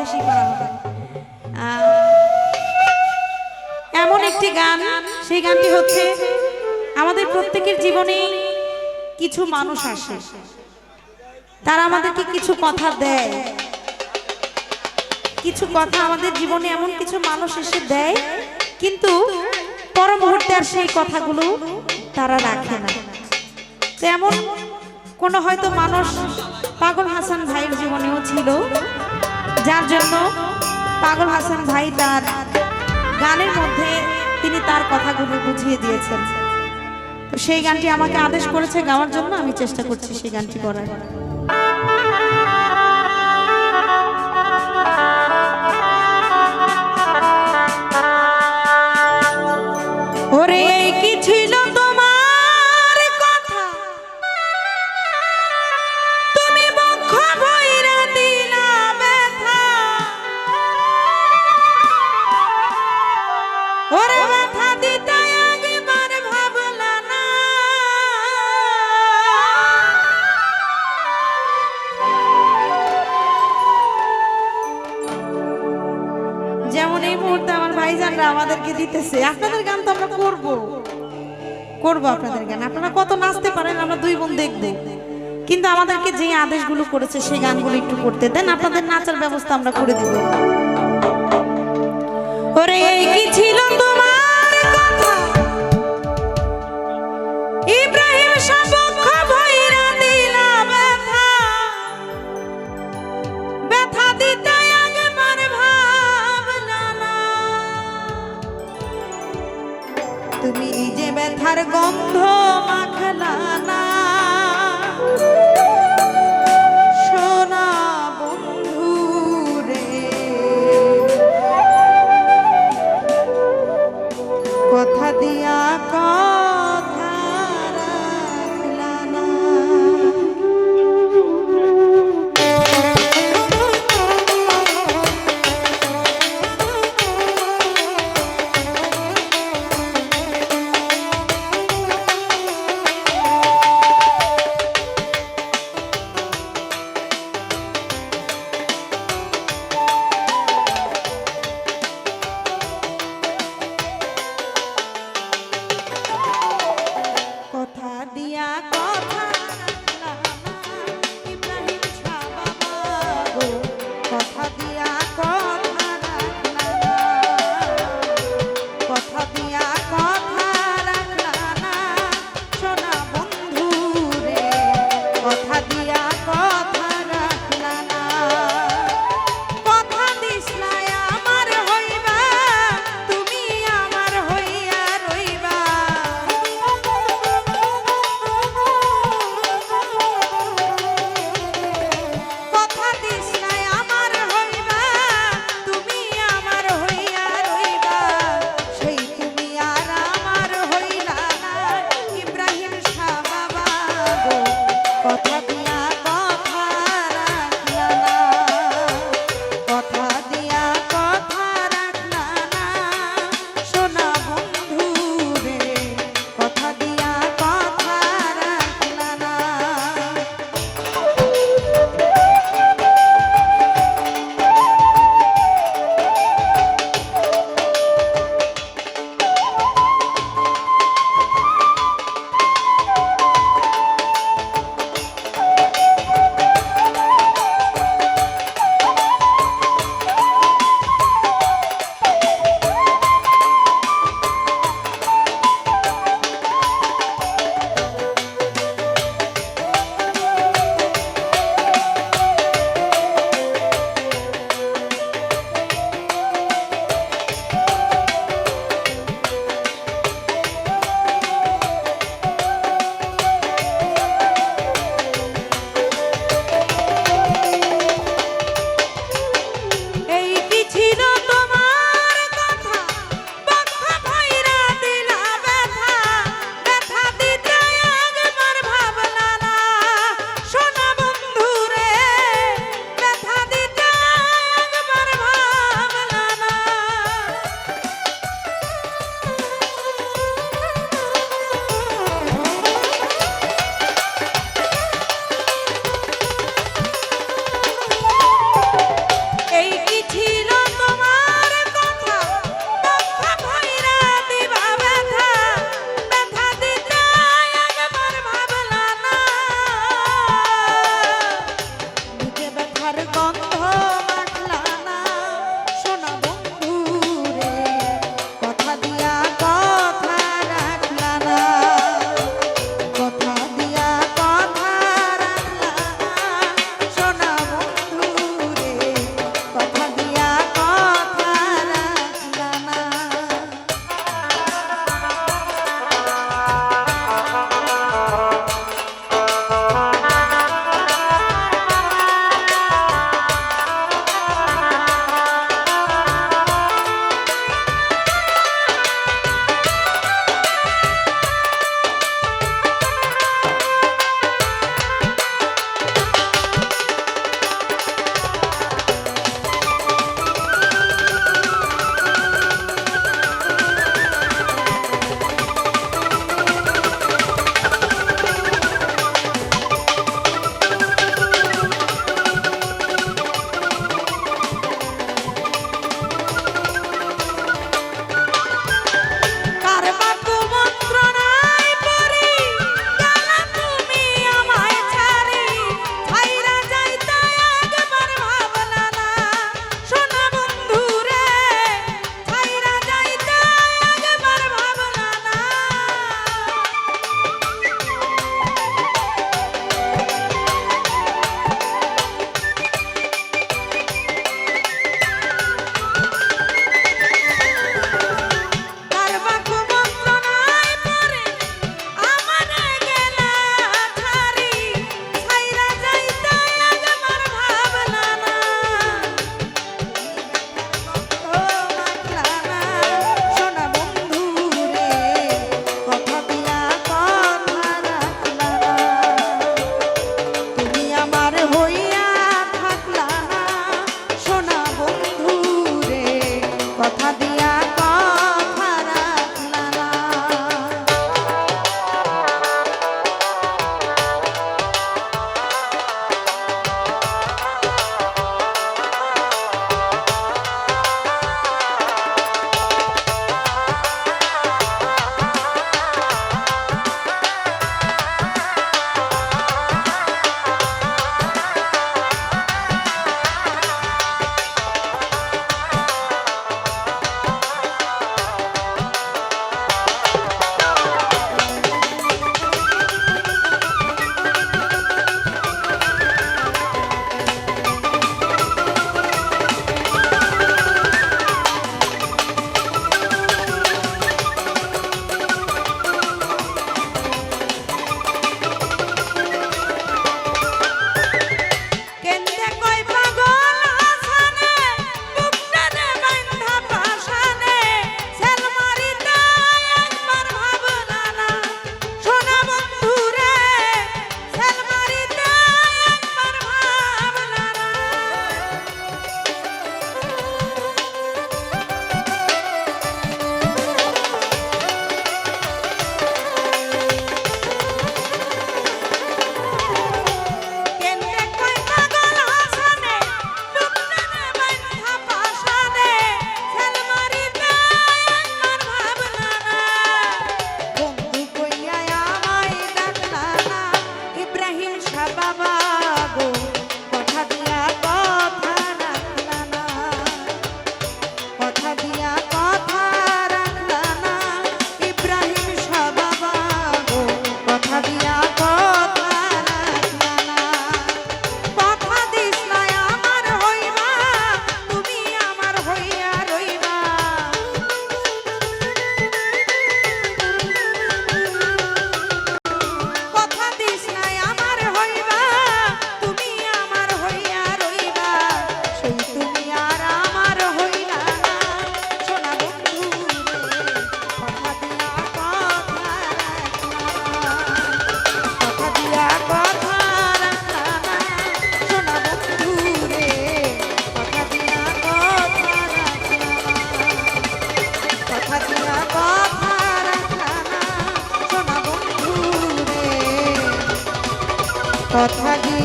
অদেশেই করা হবে। এমন একটি গান, সেই গানটি হচ্ছে আমাদের প্রত্যেকের জীবনে কিছু মানুষ আসে, তারা আমাদেরকে কিছু কথা দেয়, কিছু কথা আমাদের জীবনে এমন কিছু মানুষ এসে দেয়, কিন্তু পর মুহূর্তে আর সেই কথাগুলো তারা রাখে না। তেমন কোনো হয়তো মানুষ পাগল হাসান ভাইয়ের জীবনেও ছিল, যার জন্য পাগল হাসান ভাই তার গানের মধ্যে তিনি তার কথাগুলো বুঝিয়ে দিয়েছেন। তো সেই গানটি আমাকে আদেশ করেছে গাওয়ার জন্য, আমি চেষ্টা করছি সেই গানটি করার। ওরে কি ছিল তোমার কথা, তুমি বক্ষ ভইরা দিলা ব্যথা, ওরে ব্যথা দিতে একবার ভাবলা না, যেমন এই মুহূর্তে আমার ভাইজানরা আমাদেরকে দিতেছে। আপনাদের গান তো আমরা করবো আপনাদের গান, আপনারা কত নাচতে পারেন আমরা দুই বোন দেখবো, কিন্তু আমাদেরকে যে আদেশগুলো করেছে সেই গানগুলো একটু করতে দেন, আপনাদের নাচার ব্যবস্থা আমরা করে দিব। ওরে কি ছিল তোমার কথা, ইব্রাহিম সবক্ষ ভইরা দিলা ব্যথা, ব্যথা দিতে একবার ভাবলা না, তুমি নিজে ব্যথার গন্ধ মাখলা না, সোনা বন্ধু রে কথা দিয়া কথা রাখলা না।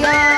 মায়া